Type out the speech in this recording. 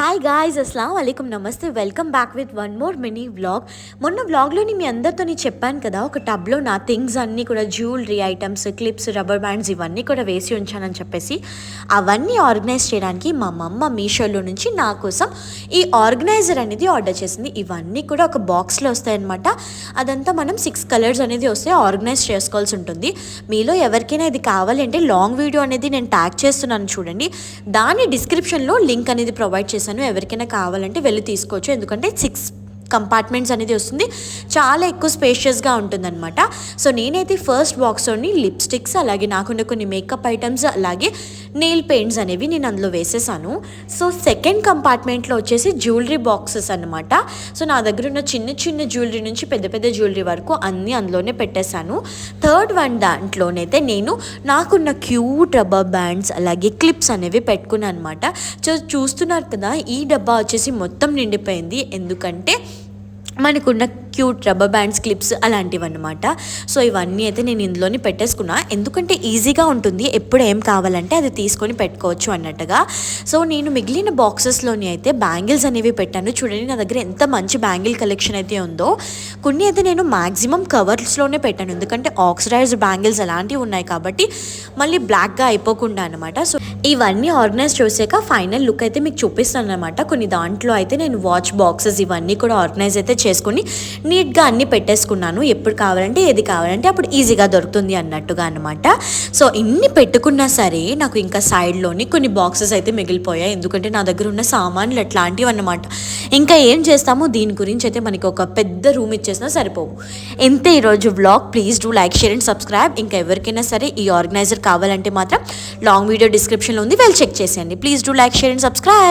Hi guys, అస్సలాము అలైకుం, నమస్తే. Welcome back with one more mini vlog. మొన్న వ్లాగ్లోని మీ అందరితో చెప్పాను కదా, ఒక టబ్లో నా థింగ్స్ అన్నీ కూడా jewellery items, clips, rubber bands ఇవన్నీ కూడా వేసి ఉంచానని చెప్పేసి అవన్నీ ఆర్గనైజ్ చేయడానికి మా మమ్మ మీషోలో నుంచి నా కోసం ఈ ఆర్గనైజర్ అనేది ఆర్డర్ చేసింది. ఇవన్నీ కూడా ఒక బాక్స్లో వస్తాయన్నమాట. అదంతా మనం 6 కలర్స్ అనేది వస్తే ఆర్గనైజ్ చేసుకోవాల్సి ఉంటుంది. మీలో ఎవరికైనా ఇది కావాలంటే లాంగ్ వీడియో అనేది నేను ట్యాగ్ చేస్తున్నాను చూడండి. దాని డిస్క్రిప్షన్లో లింక్ అనేది ప్రొవైడ్ చేస్తాను. ఎవరికైనా కావాలంటే వెళ్ళి తీసుకోవచ్చు. ఎందుకంటే 6 కంపార్ట్మెంట్స్ అనేది వస్తుంది, చాలా ఎక్కువ స్పేషియస్గా ఉంటుందన్నమాట. సో నేనైతే ఫస్ట్ బాక్స్లోని లిప్స్టిక్స్, అలాగే నాకున్న కొన్ని మేకప్ ఐటమ్స్, అలాగే నెయిల్ పెయింట్స్ అనేవి నేను అందులో వేసేసాను. సో సెకండ్ కంపార్ట్మెంట్లో వచ్చేసి జ్యువెలరీ బాక్సెస్ అనమాట. సో నా దగ్గర ఉన్న చిన్న చిన్న జ్యువెలరీ నుంచి పెద్ద పెద్ద జ్యువెలరీ వరకు అన్నీ అందులోనే పెట్టేశాను. థర్డ్ వన్ దాంట్లోనైతే నేను నాకున్న క్యూట్ రబ్బర్ బ్యాండ్స్, అలాగే క్లిప్స్ అనేవి పెట్టుకున్నాను అనమాట. సో చూస్తున్నారు కదా, ఈ డబ్బా వచ్చేసి మొత్తం నిండిపోయింది. ఎందుకంటే మనకున్న క్యూట్ రబ్బర్ బ్యాండ్స్, క్లిప్స్ అలాంటివి అనమాట. సో ఇవన్నీ అయితే నేను ఇందులోని పెట్టేసుకున్నా, ఎందుకంటే ఈజీగా ఉంటుంది, ఎప్పుడు ఏం కావాలంటే అది తీసుకొని పెట్టుకోవచ్చు అన్నట్టుగా. సో నేను మిగిలిన బాక్సెస్లోని అయితే బ్యాంగిల్స్ అనేవి పెట్టాను. చూడండి నా దగ్గర ఎంత మంచి బ్యాంగిల్ కలెక్షన్ అయితే ఉందో. కొన్ని అయితే నేను మ్యాక్సిమం కవర్స్లోనే పెట్టాను, ఎందుకంటే ఆక్సిడైజ్డ్ బ్యాంగిల్స్ అలాంటివి ఉన్నాయి కాబట్టి మళ్ళీ బ్లాక్గా అయిపోకుండా అనమాట. సో ఇవన్నీ ఆర్గనైజ్ చేసాక ఫైనల్ లుక్ అయితే మీకు చూపిస్తాను అనమాట. కొన్ని దాంట్లో అయితే నేను వాచ్ బాక్సెస్ ఇవన్నీ కూడా ఆర్గనైజ్ అయితే చేసుకొని నీట్గా అన్నీ పెట్టేసుకున్నాను. ఎప్పుడు కావాలంటే ఏది కావాలంటే అప్పుడు ఈజీగా దొరుకుతుంది అన్నట్టుగా అనమాట. సో ఇన్ని పెట్టుకున్నా సరే నాకు ఇంకా సైడ్లోని కొన్ని బాక్సెస్ అయితే మిగిలిపోయాయి, ఎందుకంటే నా దగ్గర ఉన్న సామాన్లు అట్లాంటివి అన్నమాట. ఇంకా ఏం చేస్తాము, దీని గురించి అయితే మనకి ఒక పెద్ద రూమ్ ఇచ్చేసినా సరిపోవు. ఎంతే ఈరోజు vlog. Please do like, share and subscribe. ఇంకా ఎవరికైనా సరే ఈ ఆర్గనైజర్ కావాలంటే మాత్రం లాంగ్ వీడియో డిస్క్రిప్షన్లో ఉంది, వెళ్ళి చెక్ చేసేయండి. Please do like, share and subscribe.